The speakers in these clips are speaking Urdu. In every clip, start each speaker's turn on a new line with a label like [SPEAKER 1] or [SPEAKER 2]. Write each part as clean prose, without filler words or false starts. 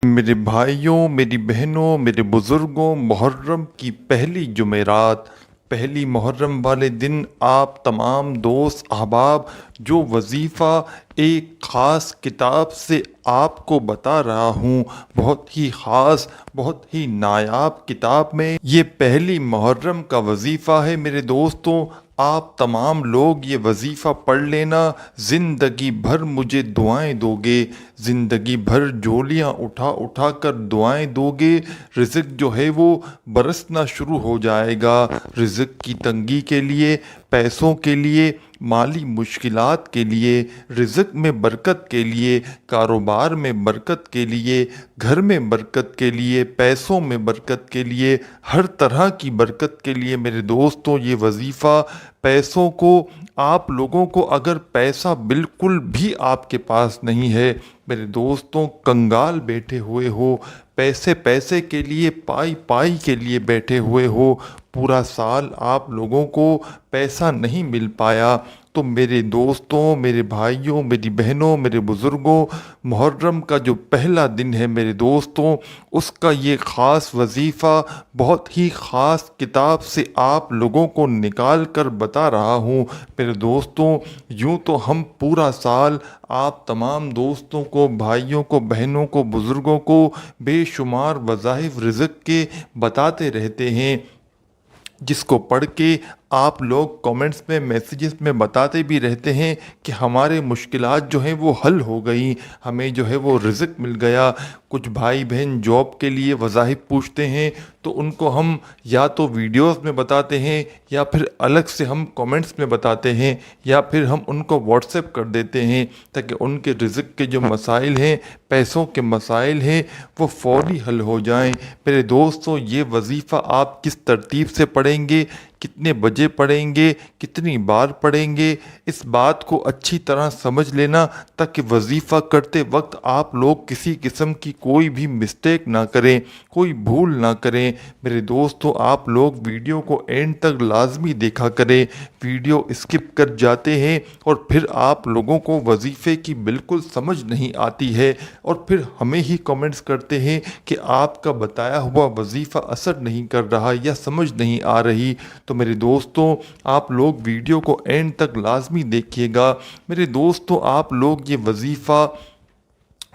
[SPEAKER 1] میرے بھائیوں، میری بہنوں، میرے بزرگوں، محرم کی پہلی جمعرات، پہلی محرم والے دن آپ تمام دوست احباب جو وظیفہ ایک خاص کتاب سے آپ کو بتا رہا ہوں، بہت ہی خاص، بہت ہی نایاب کتاب میں یہ پہلی محرم کا وظیفہ ہے میرے دوستوں۔ آپ تمام لوگ یہ وظیفہ پڑھ لینا، زندگی بھر مجھے دعائیں دو گے، زندگی بھر جھولیاں اٹھا اٹھا کر دعائیں دو گے، رزق جو ہے وہ برسنا شروع ہو جائے گا۔ رزق کی تنگی کے لیے، پیسوں کے لیے، مالی مشکلات کے لیے، رزق میں برکت کے لیے، کاروبار میں برکت کے لیے، گھر میں برکت کے لیے، پیسوں میں برکت کے لیے، ہر طرح کی برکت کے لیے میرے دوستوں یہ وظیفہ پیسوں کو، آپ لوگوں کو اگر پیسہ بالکل بھی آپ کے پاس نہیں ہے میرے دوستوں، کنگال بیٹھے ہوئے ہو، پیسے پیسے کے لیے، پائی پائی کے لیے بیٹھے ہوئے ہو، پورا سال آپ لوگوں کو پیسہ نہیں مل پایا، تو میرے دوستوں، میرے بھائیوں، میری بہنوں، میرے بزرگوں، محرم کا جو پہلا دن ہے میرے دوستوں، اس کا یہ خاص وظیفہ بہت ہی خاص کتاب سے آپ لوگوں کو نکال کر بتا رہا ہوں میرے دوستوں۔ یوں تو ہم پورا سال آپ تمام دوستوں کو، بھائیوں کو، بہنوں کو، بزرگوں کو بے شمار وظائف رزق کے بتاتے رہتے ہیں، جس کو پڑھ کے آپ لوگ کامنٹس میں، میسیجز میں بتاتے بھی رہتے ہیں کہ ہمارے مشکلات جو ہیں وہ حل ہو گئیں، ہمیں جو ہے وہ رزق مل گیا۔ کچھ بھائی بہن جاب کے لیے وظائف پوچھتے ہیں تو ان کو ہم یا تو ویڈیوز میں بتاتے ہیں یا پھر الگ سے ہم کامنٹس میں بتاتے ہیں یا پھر ہم ان کو واٹس ایپ کر دیتے ہیں تاکہ ان کے رزق کے جو مسائل ہیں، پیسوں کے مسائل ہیں، وہ فوری حل ہو جائیں۔ میرے دوستوں، یہ وظیفہ آپ کس ترتیب سے پڑھیں گے، کتنے بجے پڑھیں گے، کتنی بار پڑھیں گے، اس بات کو اچھی طرح سمجھ لینا تاکہ وظیفہ کرتے وقت آپ لوگ کسی قسم کی کوئی بھی مسٹیک نہ کریں، کوئی بھول نہ کریں۔ میرے دوستو، آپ لوگ ویڈیو کو اینڈ تک لازمی دیکھا کریں، ویڈیو اسکپ کر جاتے ہیں اور پھر آپ لوگوں کو وظیفے کی بالکل سمجھ نہیں آتی ہے اور پھر ہمیں ہی کامنٹس کرتے ہیں کہ آپ کا بتایا ہوا وظیفہ اثر نہیں کر رہا یا سمجھ نہیں آ رہی۔ تو میرے دوستوں، آپ لوگ ویڈیو کو اینڈ تک لازمی دیکھیے گا۔ میرے دوستوں، آپ لوگ یہ وظیفہ،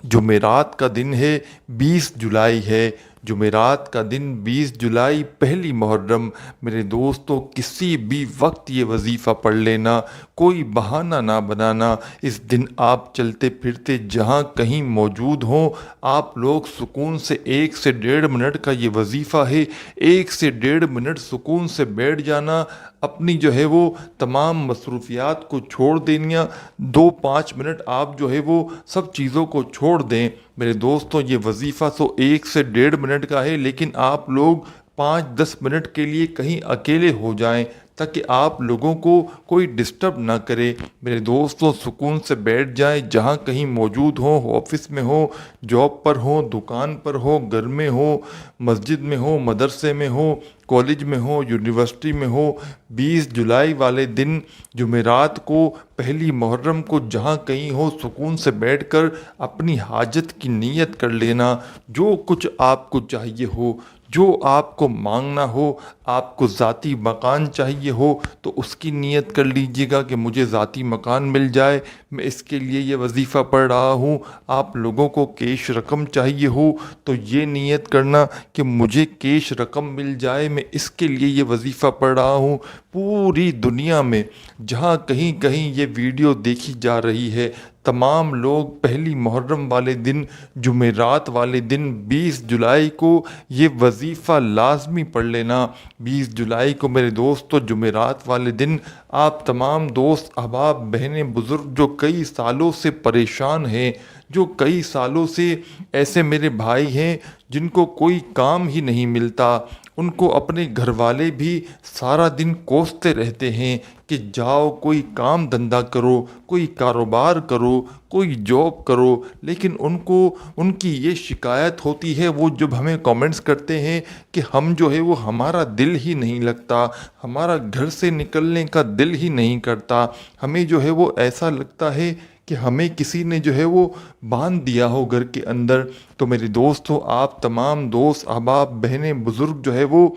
[SPEAKER 1] جمعرات کا دن ہے، 20 جولائی ہے، جمعرات کا دن 20 جولائی، پہلی محرم، میرے دوستوں کسی بھی وقت یہ وظیفہ پڑھ لینا، کوئی بہانہ نہ بنانا۔ اس دن آپ چلتے پھرتے جہاں کہیں موجود ہوں، آپ لوگ سکون سے 1 سے 1.5 منٹ کا یہ وظیفہ ہے، 1 سے 1.5 منٹ سکون سے بیٹھ جانا، اپنی جو ہے وہ تمام مصروفیات کو چھوڑ دینیا، 2-5 منٹ آپ جو ہے وہ سب چیزوں کو چھوڑ دیں۔ میرے دوستوں، یہ وظیفہ تو 1 سے 1.5 منٹ کا ہے، لیکن آپ لوگ 5-10 منٹ کے لیے کہیں اکیلے ہو جائیں تاکہ آپ لوگوں کو کوئی ڈسٹرب نہ کرے۔ میرے دوستوں، سکون سے بیٹھ جائیں، جہاں کہیں موجود ہوں، آفس میں ہو، جاب پر ہو، دکان پر ہو، گھر میں ہو، مسجد میں ہو، مدرسے میں ہو، کالج میں ہو، یونیورسٹی میں ہو، 20 جولائی والے دن جمعرات کو، پہلی محرم کو جہاں کہیں ہو، سکون سے بیٹھ کر اپنی حاجت کی نیت کر لینا، جو کچھ آپ کو چاہیے ہو، جو آپ کو مانگنا ہو، آپ کو ذاتی مکان چاہیے ہو تو اس کی نیت کر لیجئے گا کہ مجھے ذاتی مکان مل جائے، میں اس کے لیے یہ وظیفہ پڑھ رہا ہوں۔ آپ لوگوں کو کیش رقم چاہیے ہو تو یہ نیت کرنا کہ مجھے کیش رقم مل جائے، میں اس کے لیے یہ وظیفہ پڑھ رہا ہوں۔ پوری دنیا میں جہاں کہیں کہیں یہ ویڈیو دیکھی جا رہی ہے، تمام لوگ پہلی محرم والے دن، جمعرات والے دن، 20 جولائی کو یہ وظیفہ لازمی پڑھ لینا۔ 20 جولائی کو میرے دوستو، جمعرات والے دن، آپ تمام دوست احباب، بہنیں، بزرگ جو کئی سالوں سے پریشان ہیں، جو کئی سالوں سے ایسے میرے بھائی ہیں جن کو کوئی کام ہی نہیں ملتا، ان کو اپنے گھر والے بھی سارا دن کوستے رہتے ہیں کہ جاؤ کوئی کام دھندا کرو، کوئی کاروبار کرو، کوئی جاب کرو، لیکن ان کی یہ شکایت ہوتی ہے، وہ جب ہمیں کامنٹس کرتے ہیں کہ ہم جو ہے وہ، ہمارا دل ہی نہیں لگتا، ہمارا گھر سے نکلنے کا دل ہی نہیں کرتا، ہمیں جو ہے وہ ایسا لگتا ہے کہ ہمیں کسی نے جو ہے وہ باندھ دیا ہو گھر کے اندر، تو میرے دوستوں آپ تمام دوست احباب بہنیں بزرگ جو ہے وہ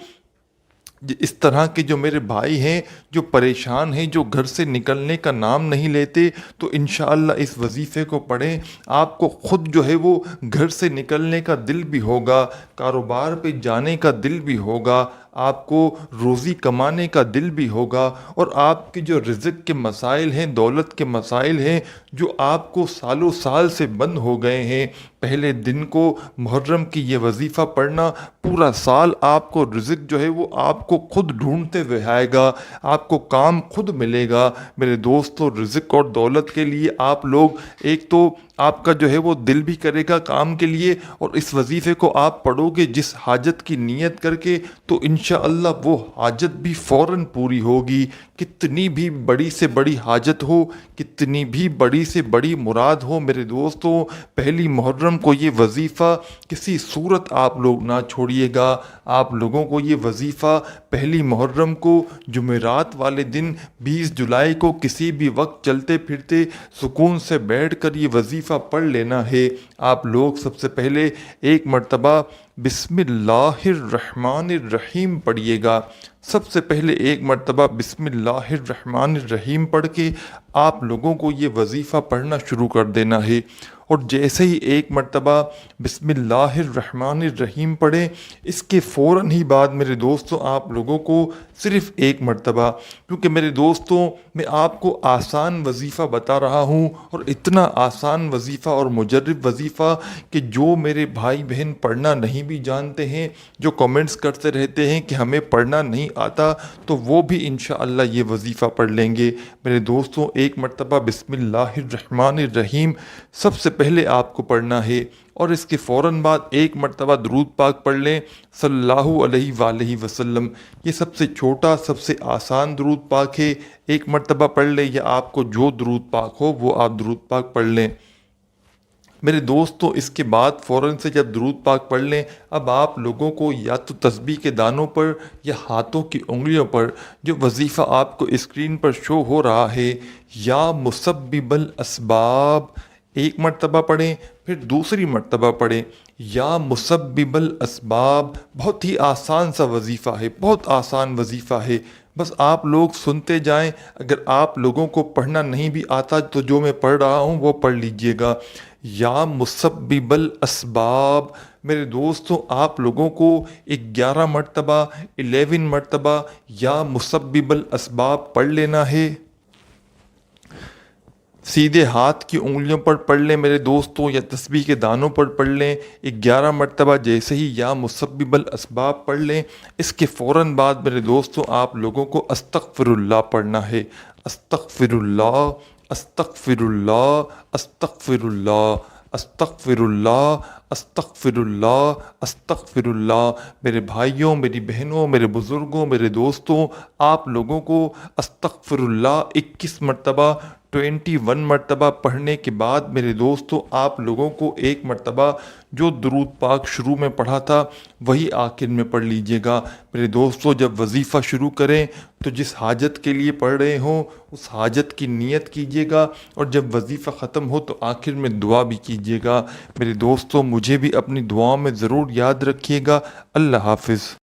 [SPEAKER 1] اس طرح کے جو میرے بھائی ہیں جو پریشان ہیں، جو گھر سے نکلنے کا نام نہیں لیتے، تو انشاءاللہ اس وظیفے کو پڑھیں، آپ کو خود جو ہے وہ گھر سے نکلنے کا دل بھی ہوگا، کاروبار پہ جانے کا دل بھی ہوگا، آپ کو روزی کمانے کا دل بھی ہوگا، اور آپ کے جو رزق کے مسائل ہیں، دولت کے مسائل ہیں، جو آپ کو سالوں سال سے بند ہو گئے ہیں، پہلے دن کو محرم کی یہ وظیفہ پڑھنا، پورا سال آپ کو رزق جو ہے وہ آپ کو خود ڈھونڈتے ہوئے آئے گا، آپ کو کام خود ملے گا۔ میرے دوستو رزق اور دولت کے لیے آپ لوگ، ایک تو آپ کا جو ہے وہ دل بھی کرے گا کام کے لیے، اور اس وظیفے کو آپ پڑھو گے جس حاجت کی نیت کر کے، تو انشاءاللہ وہ حاجت بھی فوراً پوری ہوگی۔ کتنی بھی بڑی سے بڑی حاجت ہو، کتنی بھی بڑی سے بڑی مراد ہو، میرے دوستو پہلی محرم کو یہ وظیفہ کسی صورت آپ لوگ نہ چھوڑیے گا۔ آپ لوگوں کو یہ وظیفہ پہلی محرم کو جمعرات والے دن 20 جولائی کو کسی بھی وقت چلتے پھرتے سکون سے بیٹھ کر یہ وظیفہ پڑھ لینا ہے۔ آپ لوگ سب سے پہلے ایک مرتبہ بسم اللہ الرحمن الرحیم پڑھیے گا۔ سب سے پہلے ایک مرتبہ بسم اللہ الرحمن الرحیم پڑھ کے آپ لوگوں کو یہ وظیفہ پڑھنا شروع کر دینا ہے، اور جیسے ہی ایک مرتبہ بسم اللہ الرحمن الرحیم پڑھیں، اس کے فوراً ہی بعد میرے دوستوں آپ لوگوں کو صرف ایک مرتبہ، کیونکہ میرے دوستوں میں آپ کو آسان وظیفہ بتا رہا ہوں، اور اتنا آسان وظیفہ اور مجرب وظیفہ کہ جو میرے بھائی بہن پڑھنا نہیں بھی جانتے ہیں، جو کمنٹس کرتے رہتے ہیں کہ ہمیں پڑھنا نہیں آتا، تو وہ بھی انشاءاللہ یہ وظیفہ پڑھ لیں گے۔ میرے دوستوں ایک مرتبہ بسم اللہ الرحمن الرحیم سب سے پہلے آپ کو پڑھنا ہے، اور اس کے فوراً بعد ایک مرتبہ درود پاک پڑھ لیں صلی اللہ علیہ وآلہ وسلم۔ یہ سب سے چھوٹا، سب سے آسان درود پاک ہے، ایک مرتبہ پڑھ لیں، یا آپ کو جو درود پاک ہو وہ آپ درود پاک پڑھ لیں۔ میرے دوستوں اس کے بعد فوراً سے جب درود پاک پڑھ لیں، اب آپ لوگوں کو یا تو تسبیح کے دانوں پر یا ہاتھوں کی انگلیوں پر جو وظیفہ آپ کو اسکرین پر شو ہو رہا ہے، یا مسبب الاسباب ایک مرتبہ پڑھیں، پھر دوسری مرتبہ پڑھیں، یا مسبب الاسباب۔ بہت ہی آسان سا وظیفہ ہے، بہت آسان وظیفہ ہے، بس آپ لوگ سنتے جائیں۔ اگر آپ لوگوں کو پڑھنا نہیں بھی آتا تو جو میں پڑھ رہا ہوں وہ پڑھ لیجئے گا، یا مسبب الاسباب۔ میرے دوستوں آپ لوگوں کو 11 مرتبہ 11 مرتبہ یا مسبب الاسباب پڑھ لینا ہے۔ سیدھے ہاتھ کی انگلیوں پر پڑھ لیں میرے دوستوں، یا تسبیح کے دانوں پر پڑھ لیں 11 مرتبہ، جیسے ہی یا مسبب الاسباب پڑھ لیں، اس کے فوراً بعد میرے دوستوں آپ لوگوں کو استغفر اللہ پڑھنا ہے۔ استغفر اللہ، استغفر اللہ، استغفر اللہ، استغفر اللہ، استغفر اللہ، استغفر اللہ۔ میرے بھائیوں، میری بہنوں، میرے بزرگوں، میرے دوستوں، آپ لوگوں کو استغفر اللہ 21 مرتبہ 21 مرتبہ پڑھنے کے بعد میرے دوستوں آپ لوگوں کو ایک مرتبہ جو درود پاک شروع میں پڑھا تھا وہی آخر میں پڑھ لیجئے گا۔ میرے دوستوں جب وظیفہ شروع کریں تو جس حاجت کے لیے پڑھ رہے ہوں اس حاجت کی نیت کیجئے گا، اور جب وظیفہ ختم ہو تو آخر میں دعا بھی کیجئے گا۔ میرے دوستوں مجھے بھی اپنی دعاؤں میں ضرور یاد رکھیے گا۔ اللہ حافظ۔